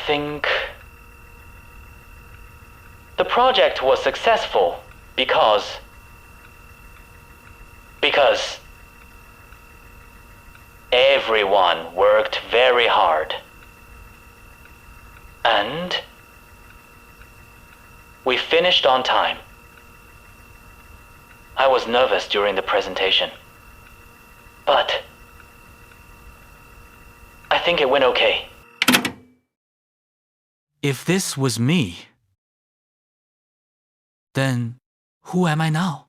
think the project was successful because everyone worked very hard. And we finished on time. I was nervous during the presentation, but I think it went okay. If this was me, then who am I now?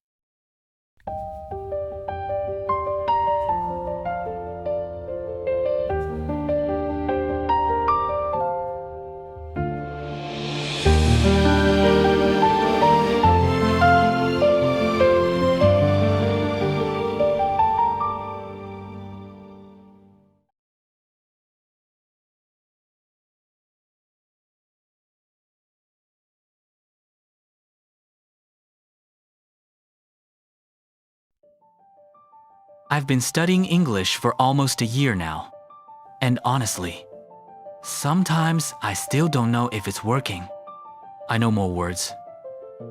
I've been studying English for almost a year now. And honestly, sometimes I still don't know if it's working. I know more words.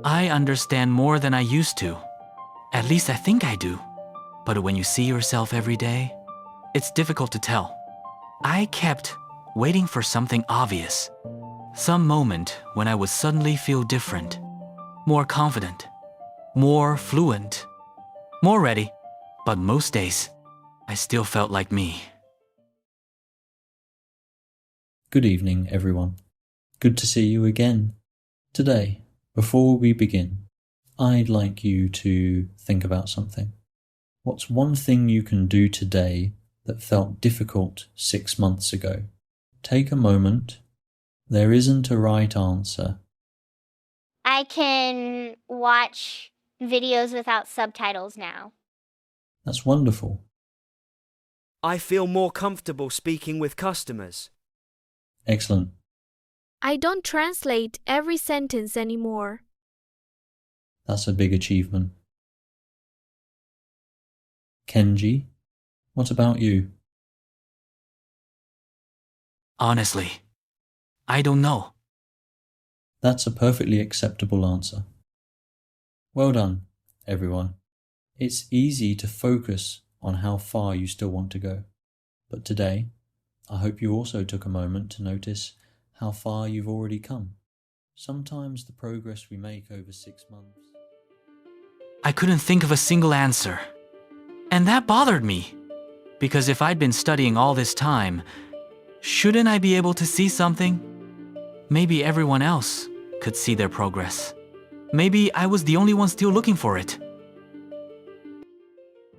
I understand more than I used to. At least I think I do. But when you see yourself every day, it's difficult to tell. I kept waiting for something obvious. Some moment when I would suddenly feel different, more confident, more fluent, more ready. But most days, I still felt like me. Good evening, everyone. Good to see you again. Today, before we begin, I'd like you to think about something. What's one thing you can do today that felt difficult 6 months ago? Take a moment. There isn't a right answer. I can watch videos without subtitles now. That's wonderful. I feel more comfortable speaking with customers. Excellent. I don't translate every sentence anymore. That's a big achievement. Kenji, what about you? Honestly, I don't know. That's a perfectly acceptable answer. Well done, everyone. It's easy to focus on how far you still want to go. But today, I hope you also took a moment to notice how far you've already come. Sometimes the progress we make over 6 months. I couldn't think of a single answer. And that bothered me. Because if I'd been studying all this time, shouldn't I be able to see something? Maybe everyone else could see their progress. Maybe I was the only one still looking for it.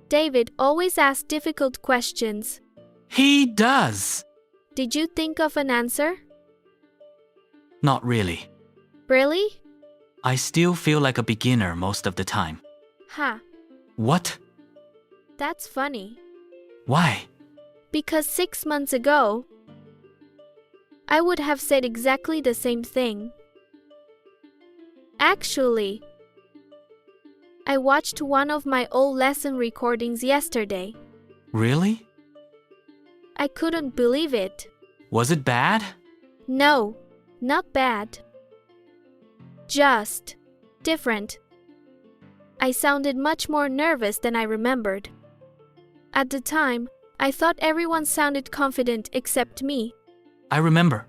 David always asks difficult questions. He does. Did you think of an answer? Not really. Really? I still feel like a beginner most of the time. Ha, What? that's funny. Why? Because 6 months ago, I would have said exactly the same thing. Actually, I watched one of my old lesson recordings yesterday. Really? I couldn't believe it. Was it bad? No, not bad. Just different. I sounded much more nervous than I remembered. At the time, I thought everyone sounded confident except me. I remember.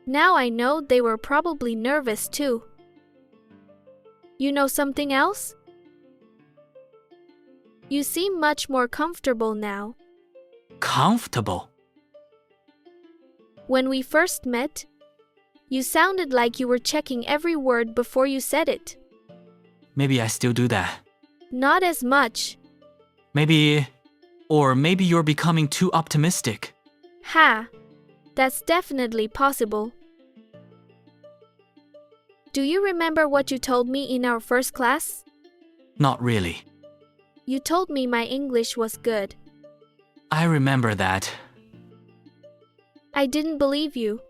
Now I know they were probably nervous too. You know something else? You seem much more comfortable now. Comfortable? When we first met, you sounded like you were checking every word before you said it. Maybe I still do that. Not as much. Maybe you're becoming too optimistic. Ha! That's definitely possible. Do you remember what you told me in our first class? Not really. You told me my English was good. I remember that. I didn't believe you.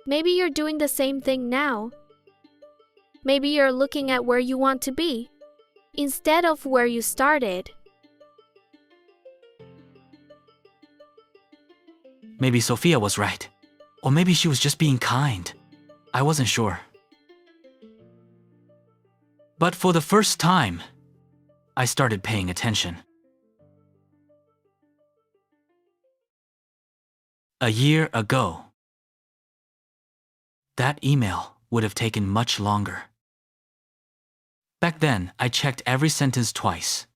Maybe you're doing the same thing now. Maybe you're looking at where you want to be, instead of where you started. Maybe Sofia was right. Or maybe she was just being kind. I wasn't sure. But for the first time, I started paying attention. A year ago, that email would have taken much longer. Back then, I checked every sentence twice,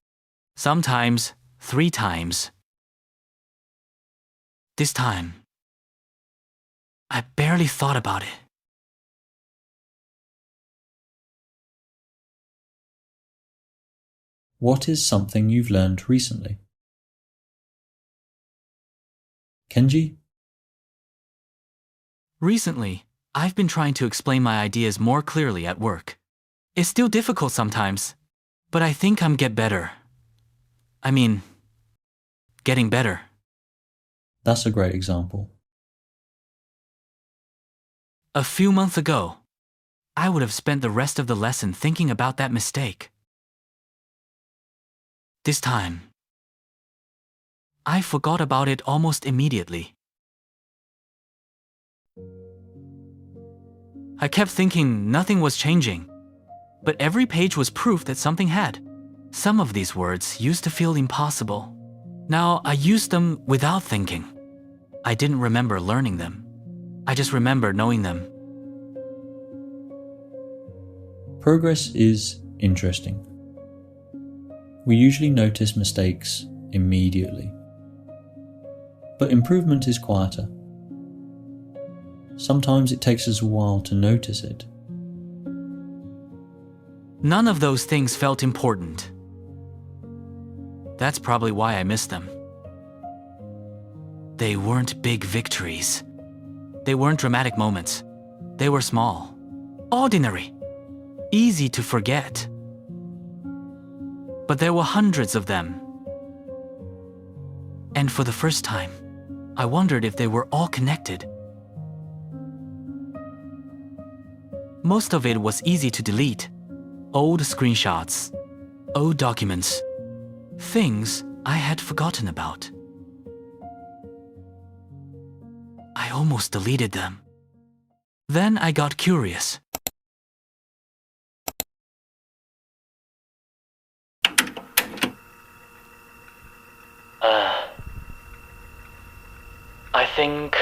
sometimes 3 times. This time, I barely thought about it. What is something you've learned recently? Kenji? Recently, I've been trying to explain my ideas more clearly at work. It's still difficult sometimes, but I think I'm getting better. That's a great example. A few months ago, I would have spent the rest of the lesson thinking about that mistake. This time, I forgot about it almost immediately. I kept thinking nothing was changing, but every page was proof that something had. Some of these words used to feel impossible. Now I used them without thinking. I didn't remember learning them. I just remember knowing them. Progress is interesting. We usually notice mistakes immediately, but improvement is quieter. Sometimes it takes us a while to notice it. None of those things felt important. That's probably why I missed them. They weren't big victories. They weren't dramatic moments. They were small, ordinary, easy to forget. But there were hundreds of them. And for the first time, I wondered if they were all connected. Most of it was easy to delete. Old screenshots, old documents, things I had forgotten about. I almost deleted them. Then I got curious. I think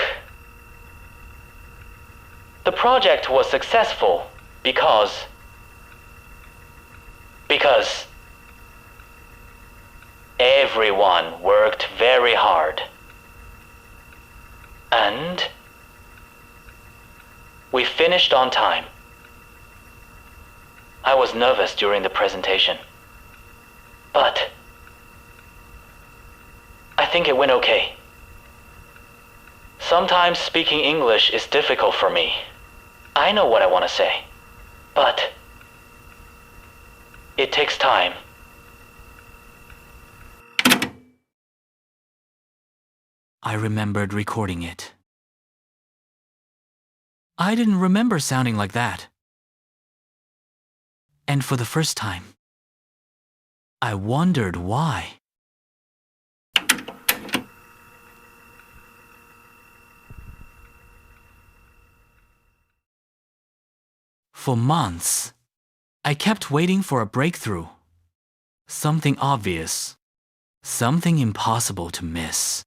the project was successful because everyone worked very hard. And we finished on time. I was nervous during the presentation, but I think it went okay. Sometimes speaking English is difficult for me. I know what I want to say, but it takes time. I remembered recording it. I didn't remember sounding like that. And for the first time, I wondered why. For months, I kept waiting for a breakthrough. Something obvious. Something impossible to miss.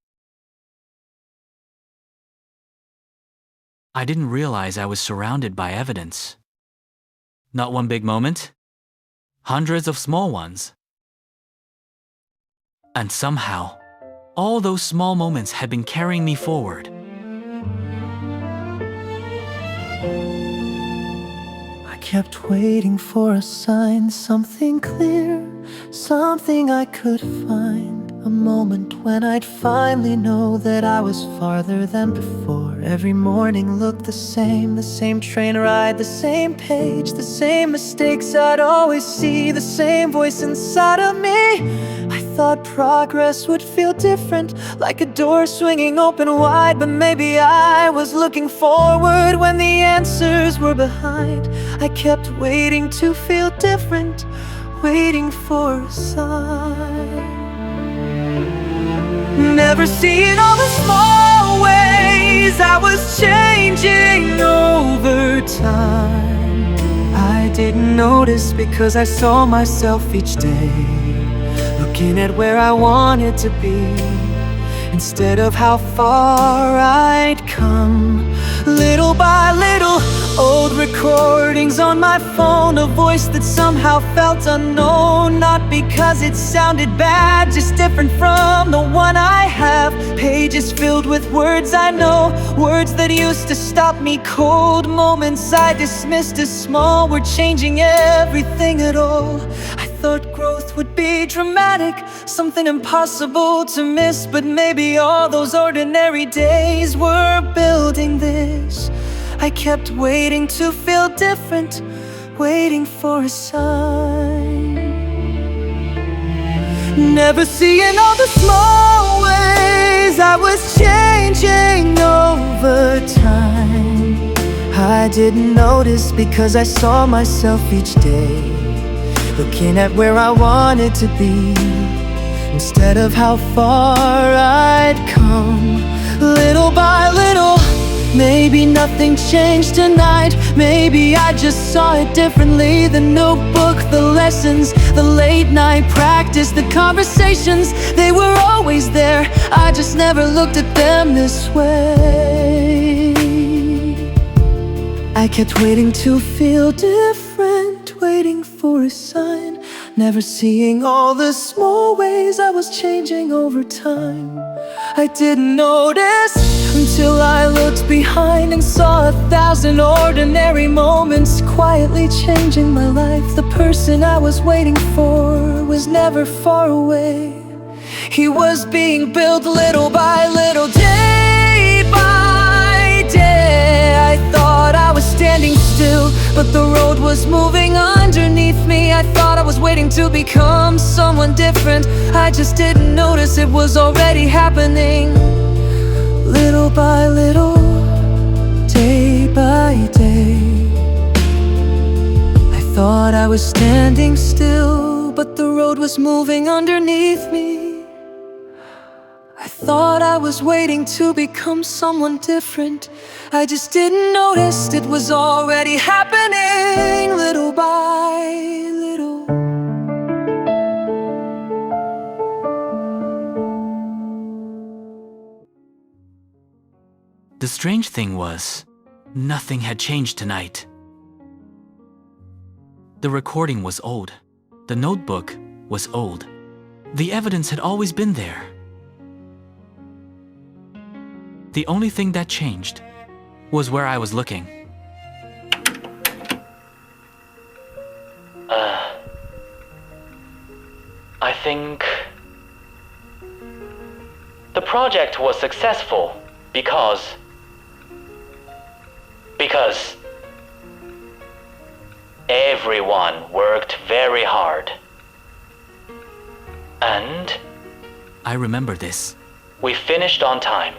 I didn't realize I was surrounded by evidence. Not one big moment, hundreds of small ones. And somehow, all those small moments had been carrying me forward. I kept waiting for a sign, something clear, something I could find. A moment when I'd finally know that I was farther than before. Every morning looked the same train ride, the same page, the same mistakes I'd always see, the same voice inside of me. I thought progress would feel different, like a door swinging open wide. But maybe I was looking forward when the answers were behind. I kept waiting to feel different, waiting for a sign. Never seeing all the small ways ways I was changing over time. I didn't notice because I saw myself each day, looking at where I wanted to be, instead of how far I'd come. Little by little, old recordings on my phone, a voice that somehow felt unknown. Not because it sounded bad, just different from the one I have. Pages filled with words I know, words that used to stop me cold. Moments I dismissed as small were changing everything at all. I thought growth would be dramatic, something impossible to miss, but maybe all those ordinary days were building this. I kept waiting to feel different, waiting for a sign. Never seeing all the small ways I was changing over time. I didn't notice because I saw myself each day, looking at where I wanted to be, instead of how far I'd come. Little by little, maybe nothing changed tonight. Maybe I just saw it differently. The notebook, the lessons, the late night practice, the conversations, they were always there. I just never looked at them this way. I kept waiting to feel different, waiting for a sign, never seeing all the small ways I was changing over time. I didn't notice until I looked behind and saw 1,000 ordinary moments quietly changing my life. The person I was waiting for was never far away. He was being built little by little, day by day. I thought I was standing still, but the road was moving underneath me. I thought I was waiting to become someone different. I just didn't notice it was already happening. Little by little, day by day. I thought I was standing still, but the road was moving underneath me. I thought I was waiting to become someone different. I just didn't notice it was already happening, little by little. The strange thing was, nothing had changed tonight. The recording was old. The notebook was old. The evidence had always been there. The only thing that changed was where I was looking. I think the project was successful because everyone worked very hard. And I remember this. we finished on time.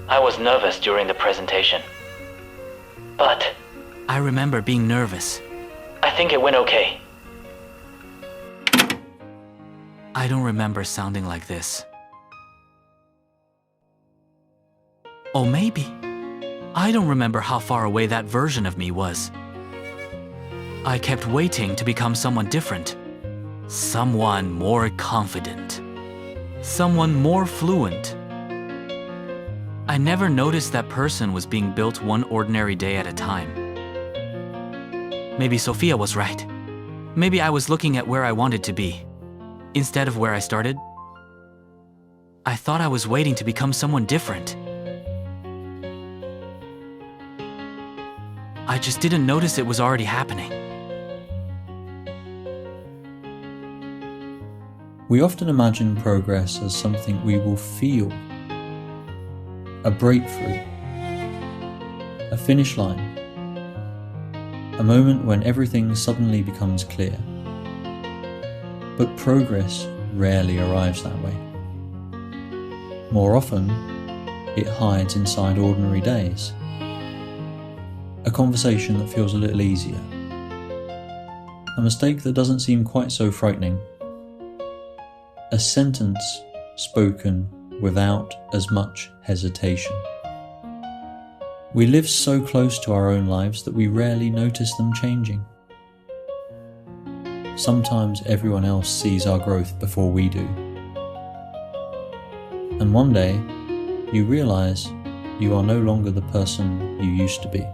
I was nervous during the presentation, but I remember being nervous. I think it went okay. I don't remember sounding like this. Oh, maybe. I don't remember how far away that version of me was. I kept waiting to become someone different. Someone more confident. Someone more fluent. I never noticed that person was being built one ordinary day at a time. Maybe Sofia was right. Maybe I was looking at where I wanted to be, instead of where I started. I thought I was waiting to become someone different. I just didn't notice it was already happening. We often imagine progress as something we will feel. A breakthrough. A finish line. A moment when everything suddenly becomes clear. But progress rarely arrives that way. More often, it hides inside ordinary days. A conversation that feels a little easier. A mistake that doesn't seem quite so frightening. A sentence spoken without as much hesitation. We live so close to our own lives that we rarely notice them changing. Sometimes everyone else sees our growth before we do. And one day, you realize you are no longer the person you used to be.